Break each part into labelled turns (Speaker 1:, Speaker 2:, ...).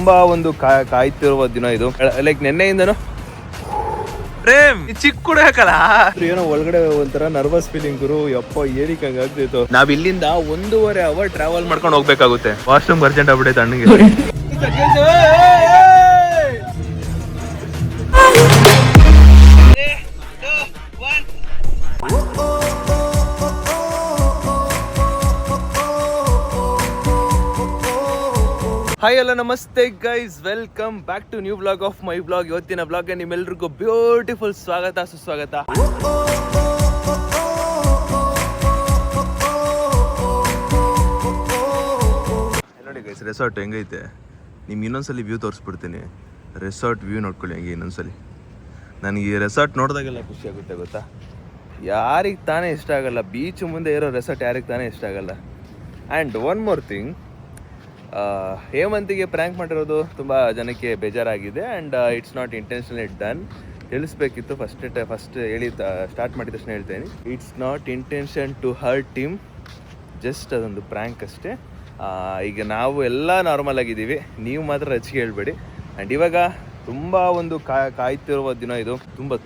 Speaker 1: ತುಂಬಾ ಒಂದು ಕಾಯ್ತಿರುವ ದಿನ ಇದು. ಲೈಕ್ ನೆನ್ನೆಯಿಂದನು ಪ್ರೇಮ್ ಚಿಕ್ಕ ಕೂಡ ಹಾಕಲ್ಲ ಏನೋ ಒಳಗಡೆ ಒಂಥರ ನರ್ವಸ್ ಫೀಲಿಂಗ್ ಗುರು. ಯಪ್ಪ ಏನಕ್ಕೆ ಹಂಗಾಗ್ತಿತ್ತು. ನಾವ್ ಇಲ್ಲಿಂದ 1.5 ಅವರ್ ಟ್ರಾವೆಲ್ ಮಾಡ್ಕೊಂಡು ಹೋಗ್ಬೇಕಾಗುತ್ತೆ. ವಾಶ್ರೂಮ್ ಅರ್ಜೆಂಟ್ ಆಗ್ಬಿಟ್ಟೈತೆ ಅಣ್ಣಿಗೆ. ಹಾಯ್ ಎಲ್ಲ ನಮಸ್ತೆ guys, welcome back to new blog of my blog. ಇವತ್ತಿನ ಬ್ಲಾಗ್ಗೆ ನಿಮ್ಮೆಲ್ರಿಗೂ ಬ್ಯೂಟಿಫುಲ್ ಸ್ವಾಗತ ಸುಸ್ವಾಗತ. ನೋಡಿ ಗೈಸ್, ರೆಸಾರ್ಟ್ ಹೆಂಗೈತೆ ನಿಮ್ಗೆ ಇನ್ನೊಂದ್ಸಲಿ ವ್ಯೂ ತೋರಿಸ್ಬಿಡ್ತೀನಿ. ರೆಸಾರ್ಟ್ ವ್ಯೂ ನೋಡ್ಕೊಳ್ಳಿ ಹೆಂಗೆ ಇನ್ನೊಂದ್ಸಲಿ. ನನಗೆ ಈ ರೆಸಾರ್ಟ್ ನೋಡಿದಾಗೆಲ್ಲ ಖುಷಿ ಆಗುತ್ತೆ ಗೊತ್ತಾ. ಯಾರಿಗೆ ತಾನೇ ಇಷ್ಟ ಆಗಲ್ಲ, ಬೀಚ್ ಮುಂದೆ ಇರೋ ರೆಸಾರ್ಟ್ ಯಾರಿಗೆ ತಾನೇ ಇಷ್ಟ ಆಗಲ್ಲ. ಆ್ಯಂಡ್ ಒನ್ ಮೋರ್ ಥಿಂಗ್, ಹೇಮಂತಿಗೆ ಪ್ರ್ಯಾಂಕ್ ಮಾಡಿರೋದು ತುಂಬ ಜನಕ್ಕೆ ಬೇಜಾರಾಗಿದೆ. And it's not intentionally done. ತಿಳಿಸ್ಬೇಕಿತ್ತು ಫಸ್ಟ್ ಹೇಳಿ ಸ್ಟಾರ್ಟ್ ಮಾಡಿದ ತಕ್ಷಣ ಹೇಳ್ತೇನೆ, it's not intention to hurt team, just ಅದೊಂದು ಪ್ರ್ಯಾಂಕ್ ಅಷ್ಟೇ. ಈಗ ನಾವು ಎಲ್ಲ ನಾರ್ಮಲ್ ಆಗಿದ್ದೀವಿ, ನೀವು ಮಾತ್ರ ರಚಿಗೆ ಹೇಳ್ಬೇಡಿ. ಆ್ಯಂಡ್ ಇವಾಗ ತುಂಬ ಒಂದು ಕಾಯ್ತಿರುವ ದಿನ ಇದು.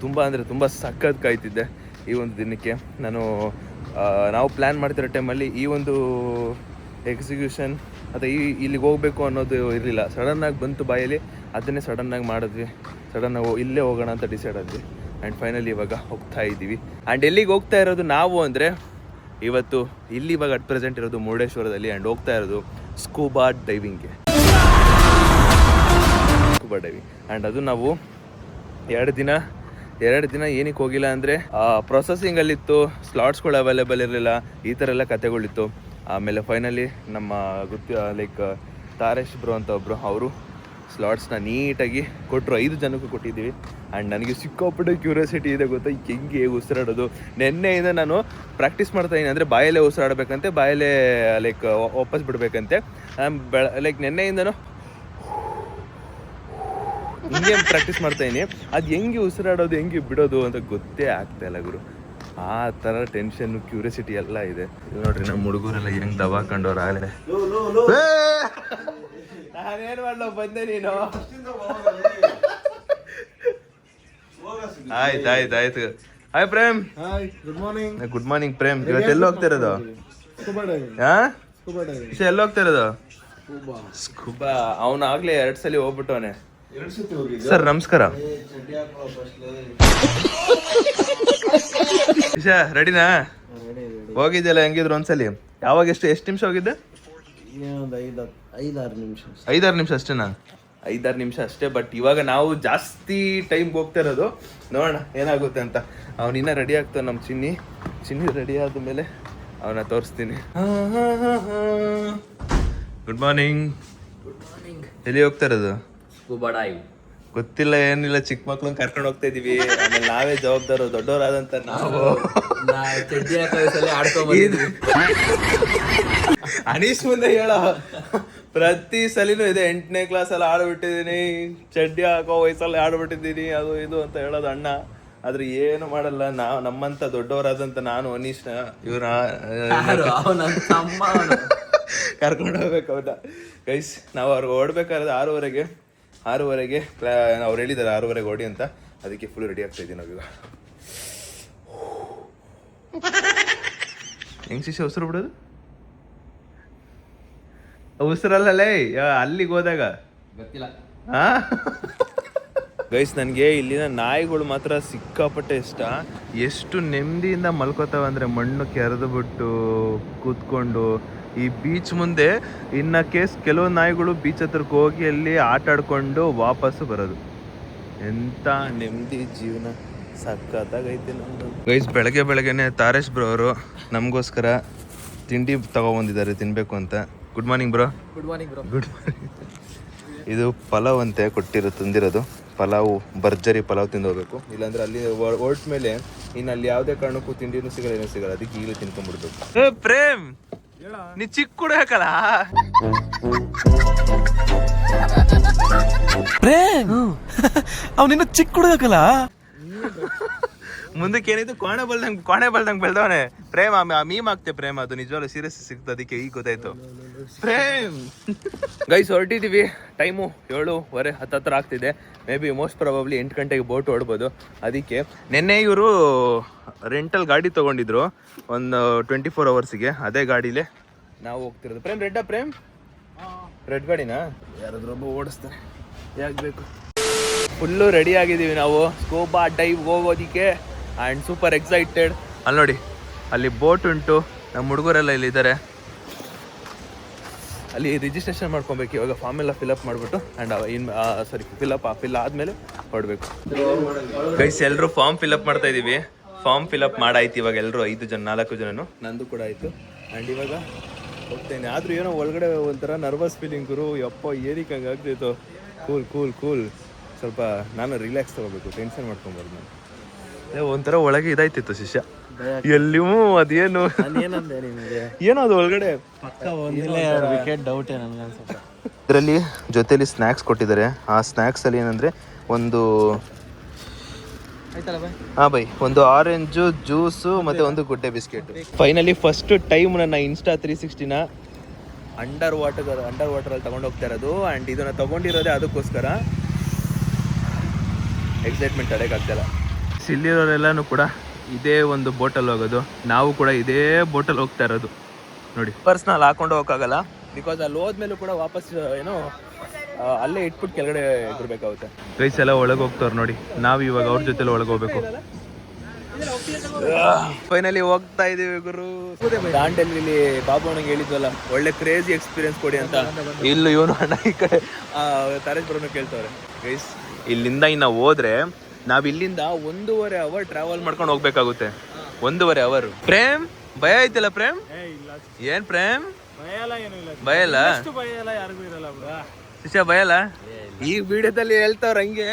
Speaker 1: ತುಂಬ ಅಂದರೆ ತುಂಬ ಸಖತ್ ಕಾಯ್ತಿದ್ದೆ ಈ ಒಂದು ದಿನಕ್ಕೆ. ನಾವು ಪ್ಲ್ಯಾನ್ ಮಾಡ್ತಿರೋ ಟೈಮಲ್ಲಿ ಈ ಒಂದು ಎಕ್ಸಿಕ್ಯೂಷನ್ ಅಥವಾ ಇಲ್ಲಿಗೆ ಹೋಗಬೇಕು ಅನ್ನೋದು ಇರಲಿಲ್ಲ. ಸಡನ್ನಾಗಿ ಬಂತು ಬಾಯಲ್ಲಿ, ಅದನ್ನೇ ಸಡನ್ನಾಗಿ ಮಾಡಿದ್ವಿ. ಸಡನ್ನಾಗಿ ಇಲ್ಲೇ ಹೋಗೋಣ ಅಂತ ಡಿಸೈಡ್ ಆದ್ವಿ. ಆ್ಯಂಡ್ ಫೈನಲಿ ಇವಾಗ ಹೋಗ್ತಾ ಇದ್ದೀವಿ. ಆ್ಯಂಡ್ ಎಲ್ಲಿಗೆ ಹೋಗ್ತಾ ಇರೋದು ನಾವು ಅಂದರೆ, ಇವತ್ತು ಇಲ್ಲಿ ಇವಾಗ ಅಟ್ ಪ್ರೆಸೆಂಟ್ ಇರೋದು ಮುರುಡೇಶ್ವರದಲ್ಲಿ. ಆ್ಯಂಡ್ ಹೋಗ್ತಾ ಇರೋದು ಸ್ಕೂಬಾ ಡೈವಿಂಗ್ಗೆ. ಆ್ಯಂಡ್ ಅದು ನಾವು ಎರಡು ದಿನ ಏನಕ್ಕೆ ಹೋಗಿಲ್ಲ ಅಂದರೆ, ಪ್ರೊಸೆಸಿಂಗಲ್ಲಿತ್ತು, ಸ್ಲಾಟ್ಸ್ಗಳು ಅವೈಲೇಬಲ್ ಇರಲಿಲ್ಲ, ಈ ಥರ ಎಲ್ಲ ಕತೆಗಳಿತ್ತು. ಆಮೇಲೆ ಫೈನಲಿ ನಮ್ಮ ಲೈಕ್ ತಾರೇಶ್ ಬ್ರೋ ಅಂತ ಒಬ್ಬರು, ಅವರು ಸ್ಲಾಟ್ಸ್ನ ನೀಟಾಗಿ ಕೊಟ್ಟರು. 5 ಜನಕ್ಕೂ ಕೊಟ್ಟಿದ್ದೀವಿ. ಆ್ಯಂಡ್ ನನಗೆ ಸಿಕ್ಕಾಪಟ್ಟೆ ಕ್ಯೂರಿಯಾಸಿಟಿ ಇದೆ ಗೊತ್ತಾ, ಹೆಂಗೆ ಉಸಿರಾಡೋದು. ನೆನ್ನೆಯಿಂದ ನಾನು ಪ್ರಾಕ್ಟೀಸ್ ಮಾಡ್ತಾಯಿದ್ದೀನಿ. ಅಂದರೆ ಬಾಯಲ್ಲೇ ಉಸಿರಾಡಬೇಕಂತೆ, ಬಾಯಲ್ಲೇ ಲೈಕ್ ವಾಪಸ್ ಬಿಡಬೇಕಂತೆ. ಲೈಕ್ ನೆನ್ನೆಯಿಂದನೂ ಹಿಂಗೆ ಪ್ರಾಕ್ಟೀಸ್ ಮಾಡ್ತಾಯಿದ್ದೀನಿ. ಅದು ಹೆಂಗೆ ಉಸಿರಾಡೋದು ಹೆಂಗೆ ಬಿಡೋದು ಅಂತ ಗೊತ್ತೇ ಆಗ್ತಾಯಿಲ್ಲ ಗುರು. ಆ ಥರ ಟೆನ್ಷನ್ನು ಕ್ಯೂರಿಯಾಸಿಟಿ ಎಲ್ಲ ಇದೆ. ನೋಡ್ರಿ ನಮ್ಮ ಹುಡುಗರೆಲ್ಲ ಹೆಂಗೆ ದವಾಕೊಂಡವ್ರು ಆಗಲೇ. ನಾನೇನು ಮಾಡೋ ಬಂದೆ ನೀನು. ಆಯ್ತು. Hi Prem. Good morning Prem. ಇವತ್ತು ಎಲ್ಲಿ ಹೋಗ್ತಾ ಇರೋದು? ಎಲ್ಲಿ ಹೋಗ್ತಾ ಇರೋದು? ಸ್ಕೂಬಾ. ಅವನಾಗ್ಲೇ 2 ಸಲ ಹೋಗ್ಬಿಟ್ಟವನೆ. ಸರ್ ನಮಸ್ಕಾರ. ಇಶಾ ರೆಡಿನಾ? ಹೋಗಿದ್ದೆಲ್ಲ ಹೆಂಗಿದ್ರು ಒಂದ್ಸಲಿ? ಯಾವಾಗ ಎಷ್ಟು ನಿಮಿಷ ಹೋಗಿದ್ದೆ? 5-6 ನಿಮಿಷ ಅಷ್ಟೇನಾ? 5-6 ನಿಮಿಷ ಅಷ್ಟೇ. ಬಟ್ ಇವಾಗ ನಾವು ಜಾಸ್ತಿ ಟೈಮ್ಗೆ ಹೋಗ್ತಾ ಇರೋದು. ನೋಡೋಣ ಏನಾಗುತ್ತೆ ಅಂತ. ಅವನಿನ್ನ ರೆಡಿ ಆಗ್ತಾನೆ ನಮ್ಮ ಚಿನ್ನಿ ರೆಡಿ ಆದಮೇಲೆ ಅವನ ತೋರಿಸ್ತೀನಿ. Good morning. ಎಲ್ಲಿ ಹೋಗ್ತಾ ಇರೋದು? ಗೊತ್ತಿಲ್ಲ ಏನಿಲ್ಲ, ಚಿಕ್ಕ ಮಕ್ಳನ್ನ ಕರ್ಕೊಂಡು ಹೋಗ್ತಾ ಇದೀವಿ. ಆಮೇಲೆ ನಾವೇ ಜವಾಬ್ದಾರು, ದೊಡ್ಡವರಾದಂತ ನಾವು. ಅನೀಶ್ ಮುಂದೆ ಹೇಳೋ, ಪ್ರತಿ ಸಲಿನೂ ಇದೆ. 8ನೇ ಕ್ಲಾಸಲ್ಲಿ ಆಡ್ಬಿಟ್ಟಿದ್ದೀನಿ, ಚಡ್ಡಿ ಹಾಕೋ ವಯಸ್ಸಲ್ಲಿ ಆಡ್ಬಿಟ್ಟಿದ್ದೀನಿ, ಅದು ಇದು ಅಂತ ಹೇಳೋದು ಅಣ್ಣ. ಆದ್ರೆ ಏನು ಮಾಡಲ್ಲ. ನಾವು ನಮ್ಮಂತ ದೊಡ್ಡವರಾದಂತ ನಾನು ಅನೀಶ್ನ ಇವ್ರ ಕರ್ಕೊಂಡು ಹೋಗ್ಬೇಕು ಅವನ್ನ. ಗೈಸ್, ನಾವು ಅವ್ರಿಗೆ ಓಡ್ಬೇಕಾದ್ರೆ 6:30 ಅವ್ರು ಹೇಳಿದ್ದಾರೆ 6:30 ಓಡಿ ಅಂತ. ಅದಕ್ಕೆ ಫುಲ್ ರೆಡಿ ಆಗ್ತಾ ಇದ್ದೀವಿ ನಾವೀಗ. ಹೆಂಗ್ ಶಿಷ್ಯ ಉಸಿರು ಬಿಡೋದು? ಉಸಿರಲ್ಲೇ ಅಲ್ಲಿಗೆ ಹೋದಾಗ ಗೊತ್ತಿಲ್ಲ. ಗೈಸ್, ನನಗೆ ಇಲ್ಲಿನ ನಾಯಿಗಳು ಮಾತ್ರ ಸಿಕ್ಕಾಪಟ್ಟೆ ಇಷ್ಟ. ಎಷ್ಟು ನೆಮ್ಮದಿಯಿಂದ ಮಲ್ಕೋತಾವಂದ್ರೆ, ಮಣ್ಣು ಕೆರೆದು ಬಿಟ್ಟು ಕೂತ್ಕೊಂಡು ಈ ಬೀಚ್ ಮುಂದೆ. ಇನ್ನು ಕೆಲವು ನಾಯಿಗಳು ಬೀಚ್ ಹತ್ರಕ್ಕೆ ಹೋಗಿ ಅಲ್ಲಿ ಆಟ ಆಡ್ಕೊಂಡು ವಾಪಸ್ಸು ಬರೋದು. ಎಂಥ ನೆಮ್ಮದಿ ಜೀವನ, ಸಖತ್ತಾಗೈತೆ ನಮ್ದು. ಗೈಸ್, ಬೆಳಗ್ಗೆನೆ ತಾರೇಶ್ ಬ್ರೋ ಅವರು ನಮಗೋಸ್ಕರ ತಿಂಡಿ ತಗೊಬಂದಿದ್ದಾರೆ ತಿನ್ಬೇಕು ಅಂತ. Good morning bro. Good morning. ಇದು ಪಲಾವ್ ಅಂತೆ ತಂದಿರೋದು. ಪಲಾವು, ಭರ್ಜರಿ ಪಲಾವ್ ತಿಂದು ಹೋಗ್ಬೇಕು. ಇಲ್ಲಾಂದ್ರೆ ಅಲ್ಲಿ ಹೊರಟ ಮೇಲೆ ಇನ್ನು ಅಲ್ಲಿ ಯಾವುದೇ ಕಾರಣಕ್ಕೂ ತಿಂಡಿನೂ ಸಿಗಲ್ಲ, ಏನೂ ಸಿಗಲ್ಲ. ಅದಕ್ಕೆ ಈಗಲೇ ತಿನ್ಕೊಂಡ್ಬಿಡ್ಬೇಕು. ಪ್ರೇಮ್, ನೀ ಚಿಕ್ಕ ಕೂಡ ಹಾಕಲ್ಲ. ಪ್ರೇಮ್, ಅವನಿನ್ನ ಚಿಕ್ಕ ಕೂಡ ಹಾಕಲ್ಲ. ಮುಂದಕ್ಕೆ ಏನಿತ್ತು ಕೋಣೆ ಬಲ್ದಂಗೆ ಬೆಳ್ದವನೆ ಪ್ರೇಮ್ ಮೀಮ್ ಆಗ್ತೆ ಪ್ರೇಮ್ ಅದು ನಿಜವಾಗ್ಲೂ ಸೀರಿಯಸ್ ಸಿಕ್ತು ಅದಕ್ಕೆ ಈಗ ಗೊತ್ತಾಯ್ತು ಪ್ರೇಮ್ ಗೈಸ್ ಹೊರಟಿದ್ದೀವಿ ಟೈಮು 7:30 ಹತ್ತತ್ರ ಆಗ್ತಿದೆ ಮೇ ಬಿ ಮೋಸ್ಟ್ ಪ್ರಾಬಬ್ಲಿ 8 ಗಂಟೆಗೆ ಬೋಟ್ ಹೊಡ್ಬೋದು ಅದಕ್ಕೆ ನಿನ್ನೆ ಇವರು ರೆಂಟಲ್ ಗಾಡಿ ತೊಗೊಂಡಿದ್ರು ಒಂದು 24 ಅವರ್ಸಿಗೆ ಅದೇ ಗಾಡಿಲೇ ನಾವು ಹೋಗ್ತಿರೋದು ಪ್ರೇಮ್ ರೆಡ್ ಗಾಡಿನಾ ಯಾರಾದ್ರೊಬ್ಬ ಓಡಿಸ್ತಾರೆ ಯಾಕೆ ಬೇಕು ಫುಲ್ಲು ರೆಡಿ ಆಗಿದ್ದೀವಿ ನಾವು ಸ್ಕೂಬಾ ಡೈವ್ ಹೋಗೋದಿಕ್ಕೆ ಆ್ಯಂಡ್ ಸೂಪರ್ ಎಕ್ಸೈಟೆಡ್ ಅಲ್ಲಿ ನೋಡಿ ಅಲ್ಲಿ ಬೋಟ್ ಉಂಟು ನಮ್ಮ ಹುಡುಗರೆಲ್ಲ ಇಲ್ಲಿದ್ದಾರೆ ಅಲ್ಲಿ ರಿಜಿಸ್ಟ್ರೇಷನ್ ಮಾಡ್ಕೊಬೇಕು ಇವಾಗ ಫಾರ್ಮ್ ಎಲ್ಲ ಫಿಲಪ್ ಮಾಡಿಬಿಟ್ಟು ಆ್ಯಂಡ್ ಫಿಲ್ ಆದಮೇಲೆ ಹೊರಡಬೇಕು ಗೈಸ್ ಎಲ್ಲರೂ ಫಾರ್ಮ್ ಫಿಲಪ್ ಮಾಡ್ತಾ ಇದ್ದೀವಿ ಫಾರ್ಮ್ ಫಿಲಪ್ ಮಾಡಾಯ್ತು ಇವಾಗ ಎಲ್ಲರೂ 4 ಜನನು ನಂದು ಕೂಡ ಆಯಿತು ಆ್ಯಂಡ್ ಇವಾಗ ಹೋಗ್ತೇನೆ ಆದರೂ ಏನೋ ಒಳಗಡೆ ಒಂಥರ ನರ್ವಸ್ ಫೀಲಿಂಗ್ ಗುರು ಯಪ್ಪ ಏನಕ್ಕೆ ಹಂಗೆ ಆಗ್ತಿತ್ತು ಕೂಲ್ ಸ್ವಲ್ಪ ನಾನು ರಿಲ್ಯಾಕ್ಸ್ ತೊಗೋಬೇಕು ಟೆನ್ಷನ್ ಮಾಡ್ಕೊಂಬಾರ್ದು ನಾನು ಒಂಥರ ಒಳಗೆ ಇದಾಯ್ತಿತ್ತು ಶಿಷ್ಯ ಎಲ್ಲಿಯೂ ಅದೇನು ಏನೋ ಅದು ಒಳಗಡೆ ಡೌಟ್ ಇದರಲ್ಲಿ ಜೊತೆಲಿ ಸ್ನ್ಯಾಕ್ಸ್ ಕೊಟ್ಟಿದ್ದಾರೆ ಆ ಸ್ನ್ಯಾಕ್ಸಲ್ಲಿ ಏನಂದರೆ ಒಂದು ಒಂದು ಆರೆಂಜು ಜ್ಯೂಸು ಮತ್ತು ಒಂದು ಗುಡ್ಡೆ ಬಿಸ್ಕೆಟ್ ಫೈನಲಿ ಫಸ್ಟ್ ಟೈಮ್ ನನ್ನ ಇನ್ಸ್ಟಾ 360ನ ಅಂಡರ್ ವಾಟರಲ್ಲಿ ತಗೊಂಡು ಹೋಗ್ತಾ ಇರೋದು ಆ್ಯಂಡ್ ಇದನ್ನು ತಗೊಂಡಿರೋದೇ ಅದಕ್ಕೋಸ್ಕರ ಎಕ್ಸೈಟ್ಮೆಂಟ್ ತಡೆಯೋಕ್ಕಾಗ್ತಿಲ್ಲ ಇಲ್ಲಿರೋರೆಲ್ಲನೂ ಕೂಡ ಇದೇ ಒಂದು ಬೋಟಲ್ಲಿ ಹೋಗೋದು ನಾವು ಕೂಡ ಇದೇ ಬೋಟಲ್ಲಿ ಹೋಗ್ತಾ ಇರೋದು ನೋಡಿ ಪರ್ಸ್ನಲ್ಲಿ ಹಾಕೊಂಡು ಹೋಗೋಕ್ಕಾಗಲ್ಲ ಬಿಕಾಸ್ ಅಲ್ಲಿ ಹೋದ್ಮೇಲೂ ಕೂಡ ವಾಪಸ್ ಏನೋ ಅಲ್ಲೇ ಇಟ್ಬಿಟ್ಟು ಕೆಳಗಡೆ ಇರಬೇಕಾಗುತ್ತೆ ಗೈಸ್ ಎಲ್ಲ ಒಳಗೆ ಹೋಗ್ತವ್ರು ನೋಡಿ ನಾವು ಇವಾಗ ಅವ್ರ ಜೊತೆಲಿ ಒಳಗೆ ಹೋಗ್ಬೇಕು ಫೈನಲಿ ಹೋಗ್ತಾ ಇದೀವಿ ಗುರು ದಾಂಡೇಲಿ ಬಾಬು ಅಣ್ಣಂಗೆ ಹೇಳಿದ್ವಲ್ಲ ಒಳ್ಳೆ ಕ್ರೇಜಿ ಎಕ್ಸ್ಪೀರಿಯನ್ಸ್ ಕೊಡಿ ಅಂತ ಇಲ್ಲೂ ಇವನು ಅಣ್ಣ ಈ ಕಡೆ ತಾರೇಶ್ವರನ್ನು ಕೇಳ್ತವ್ರೆ ಗೈಸ್ ಇಲ್ಲಿಂದ ಇನ್ನು ಹೋದ್ರೆ ನಾವ್ ಇಲ್ಲಿಂದ 1.5 ಅವರ್ ಟ್ರಾವೆಲ್ ಮಾಡ್ಕೊಂಡು ಹೋಗ್ಬೇಕಾಗುತ್ತೆ 1.5 ಅವರ್ ಪ್ರೇಮ್ ಭಯ ಐತಿಲ್ಲ ಪ್ರೇಮ್ ಏನ್ ಪ್ರೇಮ್ ಭಯಲ್ಲ ಶಿಷ್ಯ ಭಯಲ್ಲ ಈ ವಿಡಿಯೋದಲ್ಲಿ ಹೇಳ್ತವ್ರ ಹಂಗೆ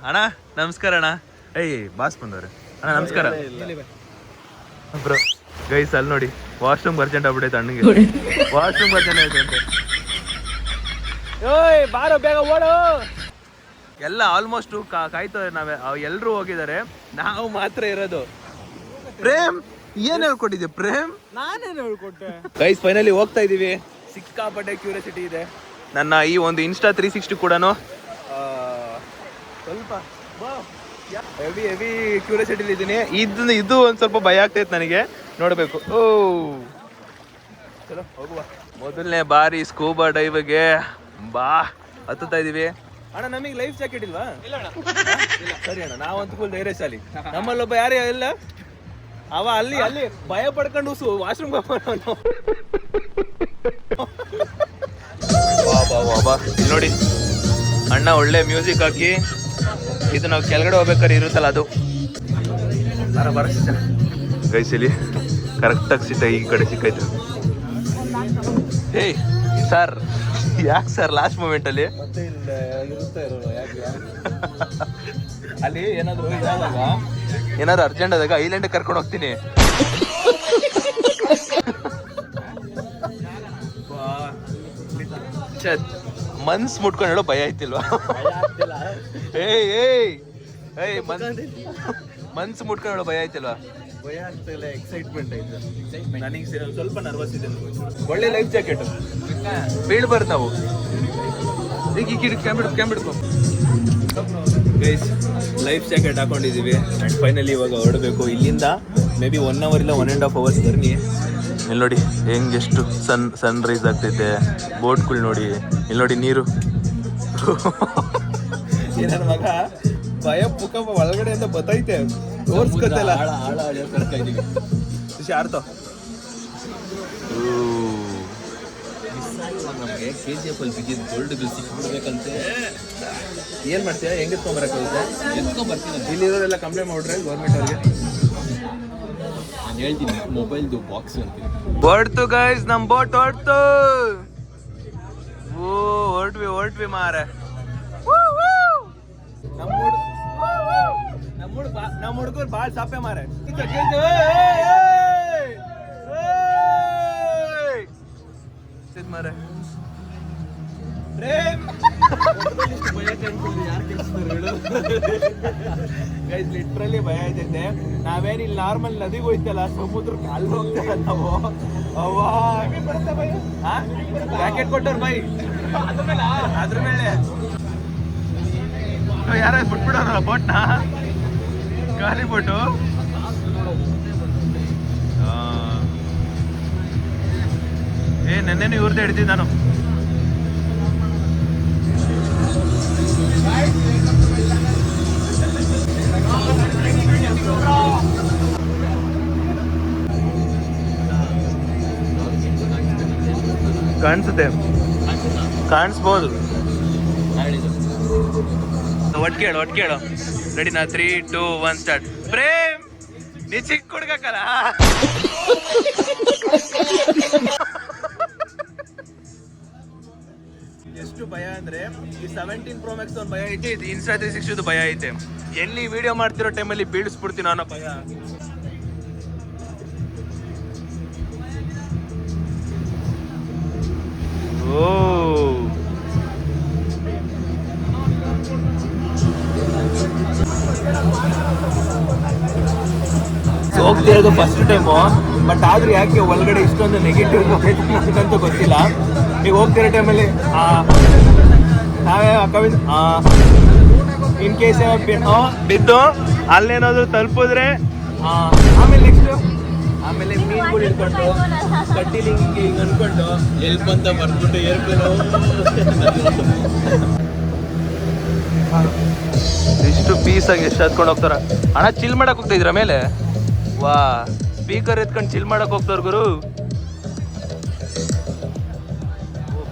Speaker 1: ಅಣ್ಣ ನಮಸ್ಕಾರ ಅಣ್ಣ ಬಾಸ್ ಬಂದವ್ರೆ ಅಣ್ಣ ನಮಸ್ಕಾರ ಬ್ರೋ ಗೈಸ್ ಅಲ್ಲಿ ನೋಡಿ ವಾಶ್ರೂಮ್ ಅರ್ಜೆಂಟ್ ಆಗ್ಬಿಟ್ಟೈತೆ ಅಣ್ಣಗೆ ವಾಶ್ರೂಮ್ ಅರ್ಜೆಂಟ್ ಆಯ್ತು ಓಯ್ ಬಾರೋ ಬೇಗ ಓಡು ಎಲ್ಲ ಆಲ್ಮೋಸ್ಟ್ ಕಾಯ್ತವ್ರೆ ನಾವೇ ಎಲ್ಲರೂ ಹೋಗಿದ್ದಾರೆ ನಾವು ಮಾತ್ರ ಇರೋದು ಪ್ರೇಮ್ ಏನ್ ಹೇಳ್ಕೊಟ್ಟಿದ್ದೆ ಪ್ರೇಮ್ ನಾನೇನು ಹೇಳ್ಕೊಟ್ಟೆ ಗೈಸ್ ಫೈನಲಿ ಹೋಗ್ತಾ ಇದೀವಿ ಸಿಕ್ಕಾಪಟ್ಟೆ ಕ್ಯೂರಿಯಾಸಿಟಿ ಇದೆ ನನ್ನ ಈ ಒಂದು ಇನ್ಸ್ಟಾ 360 ಕೂಡ ಸ್ವಲ್ಪ ಹೆವಿ ಕ್ಯೂರಿಯಾಸಿಟಿ ಇದ್ದೀನಿ ಇದು ಒಂದು ಸ್ವಲ್ಪ ಭಯ ಆಗ್ತೈತೆ ನನಗೆ ನೋಡಬೇಕು ಓ ಚಲೋ ಹೋಗುವ ಮೊದಲನೇ ಬಾರಿ ಸ್ಕೂಬಾ ಡೈವ್ಗೆ ಹತ್ತುತ್ತಾ ಇದೀವಿ ಅಣ್ಣ ನಮಗೆ ಲೈಫ್ ಜಾಕೆಟ್ ಇಲ್ವಾ ಸರಿ ಅಣ್ಣ ನಾವಂತೂ ಫುಲ್ ಧೈರ್ಯಶಾಲಿ ನಮ್ಮಲ್ಲೊಬ್ಬ ಯಾರೇ ಇಲ್ಲ ಅವ ಅಲ್ಲಿ ಭಯ ಪಡ್ಕೊಂಡು ವಾಶ್ರೂಮ್ ಇಲ್ಲಿ ನೋಡಿ ಅಣ್ಣ ಒಳ್ಳೆ ಮ್ಯೂಸಿಕ್ ಹಾಕಿ ಇದು ನಾವು ಕೆಳಗಡೆ ಹೋಗ್ಬೇಕಾದ್ರೆ ಇರುತ್ತಲ್ಲ ಅದು ಬರ ಗೈಸಲಿ ಕರೆಕ್ಟಾಗಿ ಸಿಟ್ಟ ಈ ಕಡೆ ಸಿಕ್ಕೈತೆ ಏಯ್ ಸರ್ ಯಾಕೆ ಸರ್ ಲಾಸ್ಟ್ ಮೂಮೆಂಟ್ ಅಲ್ಲಿ ಅಲ್ಲಿ ಏನಾದ್ರು ಅರ್ಜೆಂಟ್ ಆದಾಗ ಐಲ್ಯಾಂಡ್ ಕರ್ಕೊಂಡು ಹೋಗ್ತೀನಿ ಮನ್ಸ್ ಮುಟ್ಕೊಂಡು ಹೇಳೋ ಭಯ ಐತಿಲ್ವಾ ಮನ್ಸ್ ಮುಟ್ಕೊಂಡು ಹೇಳೋ ಭಯ ಐತಿಲ್ವಾ ಭಯ ಆಗ್ತಿಲ್ಲ ಎಕ್ಸೈಟ್ಮೆಂಟ್ ಐತೆ ನನಗೆ ಸ್ವಲ್ಪ ನರ್ವಸ್ ಇದೆ ಒಳ್ಳೆ ಲೈಫ್ ಜಾಕೆಟ್ ಬೀಳ್ಬಾರ್ದು ನಾವು ಈಗ ಕ್ಯಾಂಬಿಡ್ಕೊ ಗೈಸ್ ಲೈಫ್ ಜಾಕೆಟ್ ಹಾಕೊಂಡಿದ್ದೀವಿ ಆ್ಯಂಡ್ ಫೈನಲಿ ಇವಾಗ ಹೊರಡಬೇಕು ಇಲ್ಲಿಂದ ಮೇ ಬಿ 1 ಅವರ್ ಇಲ್ಲ 1.5 ಅವರ್ಸ್ ಜರ್ನಿ ಇಲ್ಲಿ ನೋಡಿ ಹೆಂಗೆಷ್ಟು ಸನ್ ರೈಸ್ ಆಗ್ತೈತೆ ಬೋಟ್ಗಳು ನೋಡಿ ಇಲ್ಲಿ ನೋಡಿ ನೀರು ನನ್ನ ಮಗ ಭಯ ಪುಕ್ಕ ಒಳಗಡೆಯಿಂದ ಬತ್ತೈತೆ ತೋರ್ಸ್ಕೊತಲ್ಲ ಆಡ್ತಾವ ನಮಗೆ KGF ಅಲ್ಲಿ ಬಿದ್ದಿದ್ದು ಗೋಲ್ಡ್ ಬಿಲ್ ಸಿಕ್ಬಿಡ್ಬೇಕಂತೆ ಏನ್ ಮಾಡ್ತೀಯ ಹೆಂಗೆ ಎತ್ಕೊಂಬರಕ್ಕಾಗುತ್ತೆ ಎತ್ಕೊಂಬರ್ತೀನಿ ಇಲ್ಲಿರೋರೆಲ್ಲ ಕಂಪ್ಲೇಂಟ್ ಮಾಡ್ರೆ ಗೌರ್ಮೆಂಟ್ ಅವ್ರಿಗೆ ನಾನು ಹೇಳ್ತೀನಿ ಮೊಬೈಲ್ದು ಬಾಕ್ಸ್ ಅಂತೀನಿ ಹೊರಡ್ತು ಗೈಸ್ ನಮ್ಮ ಬೋಟ್ ಹೊರಡ್ತು ಓ ಹೊರಟ್ವಿ ಮಾರೆ ನಮ್ಮ ಹುಡುಗರು ಭಾಳ ಸಾಪೆ ಮಾರೆ ಮಾರೆ ಪ್ರೇಮ್ ಗೈಸ್ ಲಿಟ್ರಲಿ ಭಯ ಆಯ್ತೈತೆ. ನಾವೇನಿಲ್ಲ ನಾರ್ಮಲ್ ನದಿಗೆ ಹೋಯ್ತಲ್ಲ ಸಮುದ್ರಕ್ಕೆ ಅಲ್ಲಿ ಹೋಗ್ತೇವೆ ನಾವು. ಅವ್ವಾ ಪ್ಯಾಕೆಟ್ ಕೊಟ್ಟವ್ರು ಬೈ ಅದ್ರ ಮೇಲೆ ಯಾರ ಬಿಟ್ಬಿಡೋರಲ್ಲ ಬೋಟ್ನ ಖಾಲಿ ಬೋಟು. ನೆನ್ನೆನು ಇವ್ರದ್ದು ಹಿಡಿದಿದ್ದು ನಾನು. ಕಾಣಿಸುತ್ತೆ, ಕಾಣಿಸ್ಬೋದು. ಒಟ್ಕೇಳು ರೆಡಿನಾ? 3, 2, 1 ಸ್ಟಾರ್ಟ್. ಪ್ರೇಮ್ ನೀ ಚಿಕ್ಕ ಹುಡ್ಗಕ್ಕಲ್ಲ. ಎಷ್ಟು ಭಯ ಅಂದ್ರೆ ಈ 17 Pro Max ಒಂದು ಭಯ ಐತೆ, ಇದು Insta 360 ಭಯ ಐತೆ. ಎಲ್ಲಿ ವಿಡಿಯೋ ಮಾಡ್ತಿರೋ ಟೈಮಲ್ಲಿ ಬೀಳಿಸ್ಬಿಡ್ತೀನಿ ಅನ್ನೋ ಭಯ. ಹೋಗ್ತಿರೋದು ಫಸ್ಟ್ ಟೈಮು, ಬಟ್ ಆದ್ರೂ ಯಾಕೆ ಒಳಗಡೆ ಇಷ್ಟೊಂದು ನೆಗೆಟಿವ್ ಅಂತೂ ಗೊತ್ತಿಲ್ಲ. ಈಗ ಹೋಗ್ತಿರೋ ಟೈಮಲ್ಲಿ ನಾವೇ ಇನ್ ಕೇಸ್ ಬಿದ್ದು ಅಲ್ಲೇನಾದ್ರು ತಲುಪಿದ್ರೆ ಆಮೇಲೆ ನೆಕ್ಸ್ಟ್ ಆಮೇಲೆ ಮೀನ್ಗಳು ಹಿಡ್ಕೊಂಡು ಕಟ್ಟಿಲಿ ಹಿಂಗೆ ಅನ್ಕೊಂಡು ಎಲ್ಪ್ ಅಂತ ಬರ್ಬಿಟ್ಟು ಏರ್ಕೊಂಡು ಇಷ್ಟು ಪೀಸಾಗಿ ಎಷ್ಟು ಹತ್ಕೊಂಡು ಹೋಗ್ತಾರ. ಅಣ್ಣ ಚಿಲ್ ಮಾಡಕ್ ಹೋಗ್ತಾ ಇದ್ರ ಮೇಲೆ. ವಾ ಸ್ಪೀಕರ್ ಎತ್ಕೊಂಡು ಚಿಲ್ ಮಾಡಕ್ ಹೋಗ್ತಾರ ಗುರು.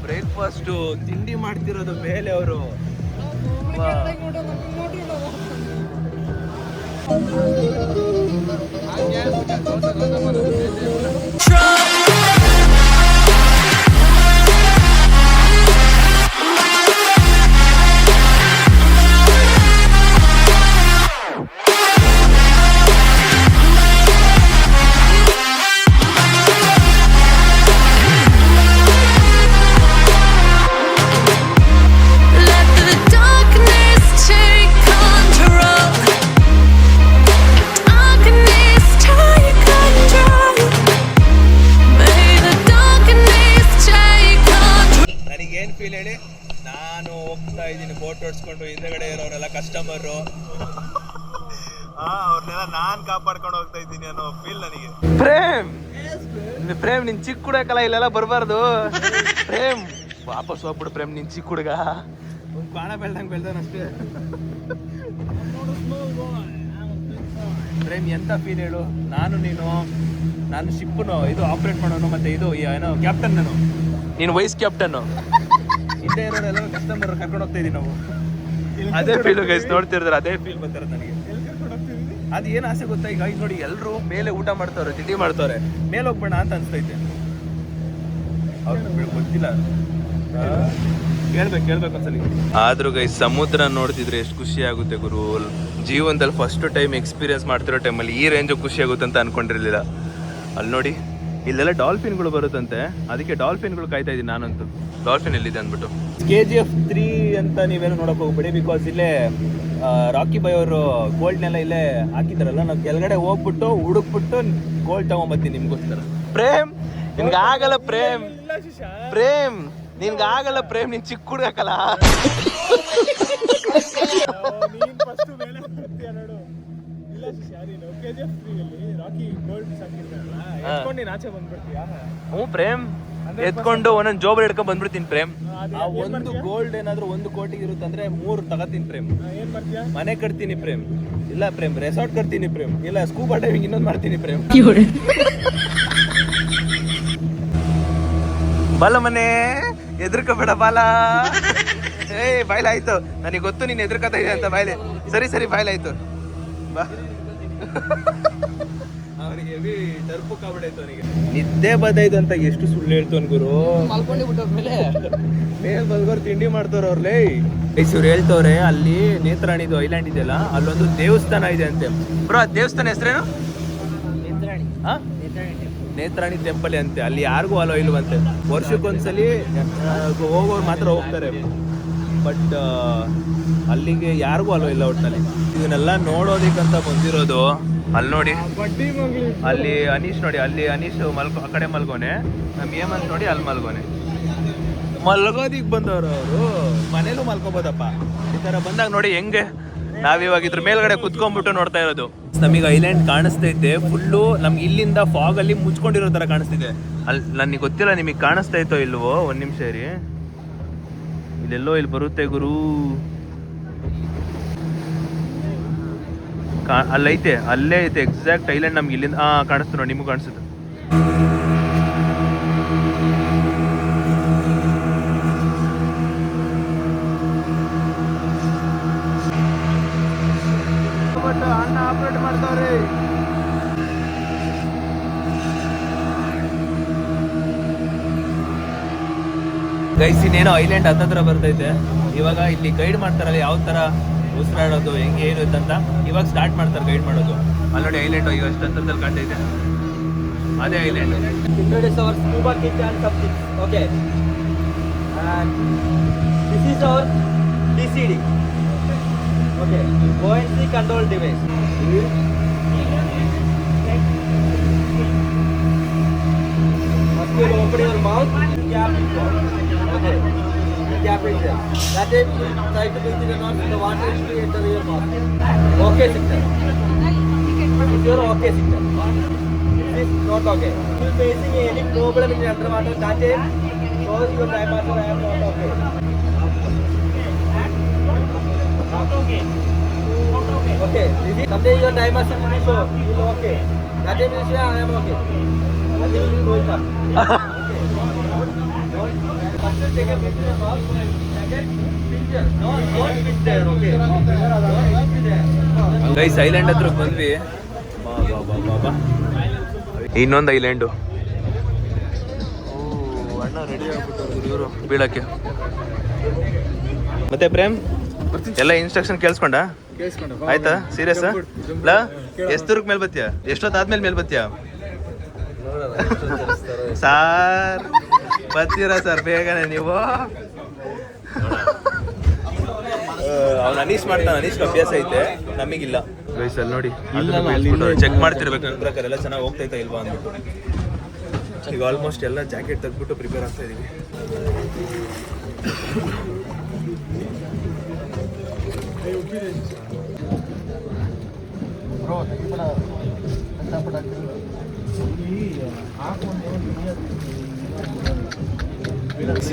Speaker 1: ಬ್ರೇಕ್ಫಾಸ್ಟು ತಿಂಡಿ ಮಾಡ್ತಿರೋದು ಮೇಲೆ ಅವರು. ನಾನು ಹೋಗ್ತಾ ಇದ್ದೀನಿ ಬೋಟ್ ಓಡಿಸ್ಕೊಂಡು, ಹಿಂದೆಗಡೆ ಇರೋರೆಲ್ಲ ಕಸ್ಟಮರು, ಅವ್ರನ್ನೆಲ್ಲ ನಾನ್ ಕಾಪಾಡ್ಕೊಂಡು ಹೋಗ್ತಾ ಇದ್ದೀನಿ ಅನ್ನೋ ಫೀಲ್ ನನಗೆ. ಪ್ರೇಮ್ ನಿನ್ ಚಿಕ್ಕ ಹುಡುಗಲ್ಲ, ಇಲ್ಲೆಲ್ಲ ಬರಬಾರ್ದು. ಪ್ರೇಮ್ ವಾಪಸ್ ಹೋಗ್ಬಿಡು ಪ್ರೇಮ್, ನಿನ್ ಚಿಕ್ಕ ಹುಡುಗ ಬಾಣ ಬೆಳ್ದಂಗೆ ಬೆಳ್ದವನಷ್ಟೇ. ಪ್ರೇಮ್ ಎಂತ ಫೀಲ್ ಹೇಳು. ನಾನು ಶಿಪ್ಪನು ಇದು ಆಪರೇಟ್ ಮಾಡೋನು, ಮತ್ತೆ ಇದು ಏನೋ ಕ್ಯಾಪ್ಟನ್, ನೀನು ವೈಸ್ ಕ್ಯಾಪ್ಟನ್. ಹಿಂದೆ ಇರೋರೆಲ್ಲ ಕಸ್ಟಮರ್ ಕರ್ಕೊಂಡು ಹೋಗ್ತಾ ಇದೀವಿ ನಾವು. ಅದೇ ಫೀಲ್ ಗೈಸ್, ನೋಡ್ತಿರ್ತಾರೆ ಅದೇ ಫೀಲ್ ಬರ್ತಾರೆ ನನಗೆ. ಅದು ಏನು ಆಸೆ ಗೊತ್ತಾ, ಈಗ ನೋಡಿ ಎಲ್ಲರೂ ಮೇಲೆ ಊಟ ಮಾಡ್ತಾವ್ರೆ, ತಿಂಡಿ ಮಾಡ್ತಾವ್ರೆ, ಮೇಲೆ ಹೋಗ್ಬೇಡ ಅಂತ ಅನ್ಸ್ತೈತೆ. ಅವ್ರಿಗೆ ಗೊತ್ತಿಲ್ಲ, ಕೇಳ್ಬೇಕು ಒಂದ್ಸಲಿ. ಆದ್ರೂ ಗೈಸ್ ಸಮುದ್ರ ನೋಡ್ತಿದ್ರೆ ಎಷ್ಟು ಖುಷಿ ಆಗುತ್ತೆ ಗುರು. ಜೀವನದಲ್ಲಿ ಫಸ್ಟ್ ಟೈಮ್ ಎಕ್ಸ್ಪೀರಿಯನ್ಸ್ ಮಾಡ್ತಿರೋ ಟೈಮಲ್ಲಿ ಈ ರೇಂಜ್ ಖುಷಿ ಆಗುತ್ತೆ ಅಂತ ಅನ್ಕೊಂಡಿರ್ಲಿಲ್ಲ. ಅಲ್ಲಿ ನೋಡಿ ಇಲ್ಲೆಲ್ಲ ಡಾಲ್ಫಿನ್ಗಳು ಬರುತ್ತಂತೆ, ಅದಕ್ಕೆ ಡಾಲ್ಫಿನ್ಗಳು ಕಾಯ್ತಾ ಇದ್ದೀನಿ ನಾನಂತೂ. ಡಾಲ್ಫಿನ್ ಎಲ್ಲಿದೆ ಅಂದ್ಬಿಟ್ಟು. KGF 3 ಅಂತ ನೀವೇನು ನೋಡಕ್ ಹೋಗ್ಬೇಡಿ, ಬಿಕಾಸ್ ಇಲ್ಲೇ ರಾಕಿ ಬಾಯ್ ಅವರು ಗೋಲ್ಡ್ನೆಲ್ಲ ಇಲ್ಲೇ ಹಾಕಿದಾರಲ್ಲ. ನಾವು ಕೆಳಗಡೆ ಹೋಗ್ಬಿಟ್ಟು ಹುಡುಕ್ಬಿಟ್ಟು ಗೋಲ್ಡ್ ತಗೊಂಬತ್ತೀನಿ ನಿಮ್ಗೋಸ್ಕರ. ಪ್ರೇಮ್ ನಿನ್ಗಾಗಲ್ಲ, ಪ್ರೇಮ್ ನಿನ್ಗಾಗಲ್ಲ, ಪ್ರೇಮ್ ನಿನ್ ಚಿಕ್ಕ ಹುಡುಗಕ್ಕಲ್ಲ. ಹ್ಞೂ ಪ್ರೇಮ್, ಎತ್ಕೊಂಡು ಒಂದೊಂದು ಜೋಬರ್ ಹಿಡ್ಕೊಂಡ್ ಬಂದ್ಬಿಡ್ತೀನಿ ಪ್ರೇಮ್. ಆ ಒಂದು ಗೋಲ್ಡ್ ಏನಾದ್ರು 1 ಕೋಟಿ ಇರುತ್ತೆ ಅಂದ್ರೆ 3 ತಗೋತೀನಿ ಪ್ರೇಮ್. ಮನೆ ಕಟ್ತೀನಿ ಪ್ರೇಮ್, ಇಲ್ಲ ಪ್ರೇಮ್ ರೆಸಾರ್ಟ್ ಕಟ್ತೀನಿ ಪ್ರೇಮ್, ಇಲ್ಲ ಸ್ಕೂಬಾ ಡೈವಿಂಗ್ ಇನ್ನೊಂದು ಮಾಡ್ತೀನಿ ಪ್ರೇಮ್. ಬಾಲ ಮನೆ ಎದ್ರಕೋಬೇಡ ಬಾಲ. ಬಾಯ್ಲಾಯ್ತು, ನನಗೆ ಗೊತ್ತು ನೀನು ಎದ್ರಕತಾ ಇದೆ ಅಂತ. ಬಾಯ್ಲೆ ಸರಿ ಬಾಯ್ಲಾಯ್ತು ಬಾ. ಅವನಿಗೆ ಹೆವಿ ಟರ್ಪು ಕಾಬಿಡಾಯ್ತು, ಅವನಿಗೆ ನಿದ್ದೆ ಬದೈದು ಅಂತ ಎಷ್ಟು ಸುಳ್ಳು ಹೇಳ್ತಾನೆ ಗುರು. ಮೇಲೆ ಬಲ್ಗೋರು ತಿಂಡಿ ಮಾಡ್ತಾರ ಅವ್ರಲ್ಲೇ. ಇವ್ರು ಹೇಳ್ತವ್ರೆ ಅಲ್ಲಿ ನೇತ್ರಾಣಿದು ಐಲ್ಯಾಂಡ್ ಇದೆಯಲ್ಲ, ಅಲ್ಲೊಂದು ದೇವಸ್ಥಾನ ಇದೆ ಅಂತೆ. ಬ್ರೋ ಆ ದೇವಸ್ಥಾನ ಹೆಸರೇನು? ನೇತ್ರಾಣಿ ಟೆಂಪಲ್ ಅಂತೆ. ಅಲ್ಲಿ ಯಾರಿಗೂ ಅಲೋ ಇಲ್ವಂತೆ, ವರ್ಷಕ್ಕೊಂದ್ಸಲಿ ಹೋಗೋರು ಮಾತ್ರ ಹೋಗ್ತಾರೆ. ಬಟ್ ಅಲ್ಲಿಗೆ ಯಾರಿಗೂ ಅಲೋ ಇಲ್ಲ ಒಟ್ಟಿನಲ್ಲಿ. ಇವನ್ನೆಲ್ಲ ನೋಡೋದಕ್ಕಂತ ಬಂದಿರೋದು. ಅಲ್ಲಿ ನೋಡಿ, ಅಲ್ಲಿ ಅನೀಶ್ ನೋಡಿ, ಅಲ್ಲಿ ಅನೀಶ್ ಆ ಕಡೆ ಮಲ್ಗೋನೆ, ನಮ್ಮ ಹೇಮಂತ್ ನೋಡಿ ಅಲ್ಲಿ ಮಲ್ಗೋನೆ. ಮಲ್ಗೋದಿಕ್ ಬಂದವರು ಅವರು, ಮನೇಲೂ ಮಲ್ಕೋಬೋದಪ್ಪ. ಈ ಥರ ಬಂದಾಗ ನೋಡಿ ಹೆಂಗೆ ನಾವಿವಾಗ ಇದ್ರ ಮೇಲ್ಗಡೆ ಕುತ್ಕೊಂಡ್ಬಿಟ್ಟು ನೋಡ್ತಾ ಇರೋದು. ನಮಗೆ ಐಲ್ಯಾಂಡ್ ಕಾಣಿಸ್ತೈತೆ ಫುಲ್ಲು. ನಮ್ಗೆ ಇಲ್ಲಿಂದ ಫಾಗ್ ಅಲ್ಲಿ ಮುಚ್ಕೊಂಡಿರೋ ಥರ ಕಾಣಿಸ್ತಿದೆ. ಅಲ್ಲಿ ನನಗೆ ಗೊತ್ತಿಲ್ಲ ನಿಮಗೆ ಕಾಣಿಸ್ತೈತೋ ಇಲ್ವೋ, ಒಂದು ನಿಮಿಷ ರೀ. ಇಲ್ಲೆಲ್ಲೋ ಇಲ್ಲಿ ಬರುತ್ತೆ ಗುರು, ಅಲ್ಲೈತೆ, ಅಲ್ಲೇ ಐತೆ ಎಕ್ಸಾಕ್ಟ್ ಐಲ್ಯಾಂಡ್. ನಮ್ಗೆ ಇಲ್ಲಿಂದ ಕಾಣಿಸ್ತು ನೋಡಿ, ನಿಮಗೂ ಕಾಣಿಸುತ್ತೆ. ಅಣ್ಣ ಆಪರೇಟ್ ಮಾಡ್ತಾವ್ರಿ. ಗೈಸ್ ಇನ್ನೇನೋ ಐಲ್ಯಾಂಡ್ ಹತ್ತತ್ರ ಬರ್ತೈತೆ. ಇವಾಗ ಇಲ್ಲಿ ಗೈಡ್ ಮಾಡ್ತಾರಲ್ಲ ಯಾವ ತರ ಉಸಿರಾಡೋದು ಹೆಂಗೆ ಏನು ಅಂತ ಇವಾಗ ಸ್ಟಾರ್ಟ್ ಮಾಡ್ತಾರೆ ಗೈಡ್ ಮಾಡೋದು. ಅಲ್ಲಿ ನೋಡಿ ಐಲ್ಯಾಂಡ್ ಈಗ ಅಷ್ಟು ಹತ್ತರದಲ್ಲಿ ಕಾಣ್ತೈತೆ, ಅದೇ island.
Speaker 2: Introduce our scuba kit and something. Okay. And this is our DCD. Okay. Buoyancy control device. First you open your mouth. Okay. Cap it there. That is try to breathe in the nose. The water is to enter your mouth. Okay, signal. It's your okay signal. This is not okay. If you facing any problem in the underwater, that is shows your time master I am not okay. Okay. This is someday your time master will be show you will okay. That time you say I am okay. That time you will go up. Okay. First take a picture of mouth. Second picture. Don't sit there. Okay. Don't sit there.
Speaker 1: Guys island ಹತ್ರ ಬಂದ್ವಿ. ಇನ್ನೊಂದು island. ಅಣ್ಣ ready ಆಗ್ಬಿಟ್ಟವ್ರು ಇವರು ಬೀಳಕ್ಕೆ. ಮತ್ತೆ ಪ್ರೇಮ್ ಎಲ್ಲ instruction ಕೇಳಿಸ್ಕೊಂಡ ಆಯ್ತಾ? Serious ಇಲ್ಲ? ಎಷ್ಟು ದೂರಕ್ಕೆ ಮೇಲೆ ಬತ್ತೀಯ? ಎಷ್ಟೊತ್ತಾದ್ಮೇಲೆ ಮೇಲೆ ಬತ್ತೀಯ ಸಾರ್? ಬರ್ತೀರಾ ಸರ್ ಬೇಗನೆ ನೀವು? ಅವ್ನು ಅನೀಶ್ ಮಾಡ್ತಾನೆ, ಅನೀಶ್ಗೆ ಅಭ್ಯಾಸ ಐತೆ, ನಮಗಿಲ್ಲ. ವಯಸ್ಸಲ್ಲಿ ನೋಡಿ ಚೆಕ್ ಮಾಡ್ತಿರ್ಬೇಕು ನನ್ನ ಪ್ರಕಾರ ಎಲ್ಲ ಚೆನ್ನಾಗಿ ಹೋಗ್ತೈತಾ ಇಲ್ವಾ ಅಂದ್ಬಿಟ್ಟು. ಈಗ ಆಲ್ಮೋಸ್ಟ್ ಎಲ್ಲ ಜಾಕೆಟ್ ತೆಗ್ದ್ಬಿಟ್ಟು ಪ್ರಿಪೇರ್ ಆಗ್ತಾ ಇದೀವಿ.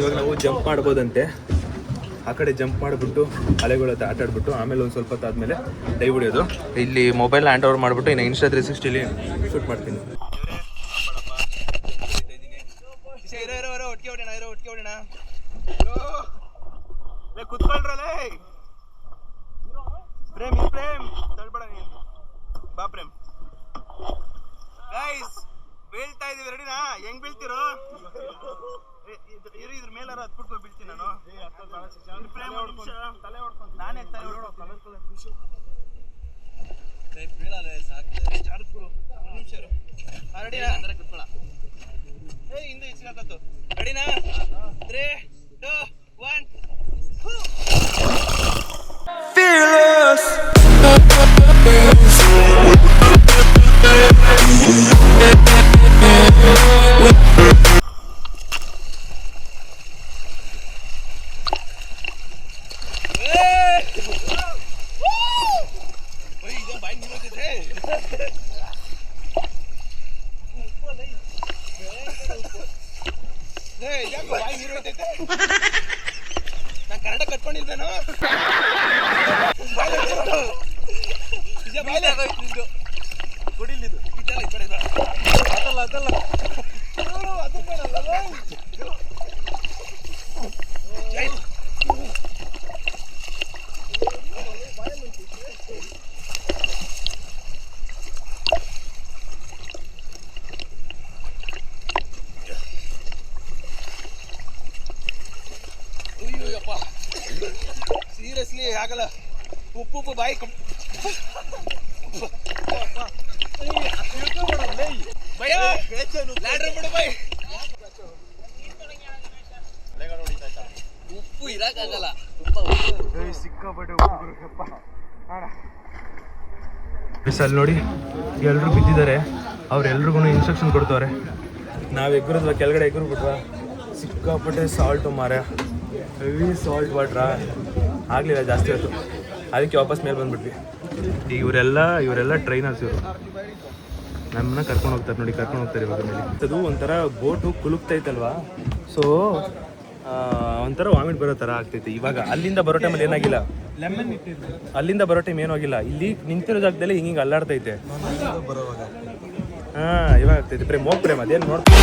Speaker 1: ಇವಾಗ ನಾವು ಜಂಪ್ ಮಾಡ್ಬೋದಂತೆ. ಆ ಕಡೆ ಜಂಪ್ ಮಾಡಿಬಿಟ್ಟು ಅಲೆಗಳ ಹತ್ರ ಆಟ ಆಡ್ಬಿಟ್ಟು ಆಮೇಲೆ ಒಂದು ಸ್ವಲ್ಪ ಹೊತ್ತಾದ್ಮೇಲೆ ಡೈ ಹೊಡಿಯೋದು. ಇಲ್ಲಿ ಮೊಬೈಲ್ ಹ್ಯಾಂಡ್ ಓವರ್ ಮಾಡಿಬಿಟ್ಟು ಇನ್ನು ಇನ್ಸ್ಟಾ 360 ಶೂಟ್ ಮಾಡ್ತೀನಿ. ಒಟ್ಟಿಗೆ ಹೊಡೋಣ ಕುತ್ಕೊಳ್ರಲ್ಲೇ. ಪ್ರೇಮ್ ತಳ್ಬೇಡ ನೀನು, ಬಾ ಪ್ರೇಮ್. ಗೈಸ್ ಬೀಳ್ತಾ ಇದೀವಿ, ರೆಡಿನಾ? ಹೆಂಗ್ ಬೀಳ್ತಿರೋ? ಇದ್ರ ಮೇಲಾರ ಹತ್ಬಿಟ್ಟು ಬೀಳ್ತೀನಿ ನಾನು. ನಾನೇ ಹಿಂದೆ ಇಸ್ಕಾಕತ್ತು. ರೆಡಿನಾ? 3, 2, 1 Fearless. ನಾನು ಕನ್ನಡ ಕಟ್ಕೊಂಡಿಲ್ವೇನೋ? ಕುಡಿಲಿದ್ದು ಇದೆಲ್ಲ ಈ ಕಡೆ ಅದಲ್ಲ ಅದು ಬೇಡಲ್ಲ. ಅಯ್ಯೋಯಪ್ಪ ಸೀರಿಯಸ್ಲಿ ಆಗಲ್ಲ. ಉಪ್ಪು ಬಾಯಿ ಉಪ್ಪು ಇರಕ್ಕಾಗಲ್ಲ. ಸಿಕ್ಕಾಪಟ್ಟೆ ಅಲ್ಲಿ ನೋಡಿ ಎಲ್ಲರೂ ಬಿದ್ದಿದ್ದಾರೆ. ಅವ್ರೆಲ್ರಿಗೂ ಇನ್ಸ್ಟ್ರಕ್ಷನ್ ಕೊಡ್ತವ್ರೆ. ನಾವು ಎಗ್ರದ್ವ ಕೆಳಗಡೆ ಎಗ್ರು ಸಿಕ್ಕಾಪಟ್ಟೆ ಸಾಲ್ಟು ಮಾರ, ಹೆವಿ ಸಾಲ್ಟ್ ವಾಟ್ರಾ, ಆಗಲಿಲ್ಲ ಜಾಸ್ತಿ ಆಯಿತು. ಅದಕ್ಕೆ ವಾಪಸ್ ಮೇಲೆ ಬಂದುಬಿಟ್ವಿ. ಈಗ ಇವರೆಲ್ಲ ಟ್ರೈನರ್ಸ್. ಇವರು ನಮ್ಮನ್ನ ಕರ್ಕೊಂಡು ಹೋಗ್ತಾರೆ ಇವಾಗ ಮೇಲೆ. ಅದು ಒಂಥರ ಬೋಟು ಕುಲುಕ್ತೈತಲ್ವಾ, ಸೊ ಒಂಥರ ವಾಮಿಟ್ ಬರೋ ಥರ ಆಗ್ತೈತೆ. ಇವಾಗ ಅಲ್ಲಿಂದ ಬರೋ ಟೈಮಲ್ಲಿ ಏನಾಗಿಲ್ಲ, ಅಲ್ಲಿಂದ ಬರೋ ಟೈಮ್ ಏನೂ ಆಗಿಲ್ಲ. ಇಲ್ಲಿ ನಿಂತಿರೋ ಜಾಗದಲ್ಲಿ ಹಿಂಗೆ ಅಲ್ಲಾಡ್ತೈತೆ. ಹಾಂ, ಇವಾಗ ಆಗ್ತೈತೆ. ಪ್ರೇಮ್ ಹೋಗಿ ಪ್ರೇಮ್ ಅದೇನು ನೋಡ್ತೀವಿ.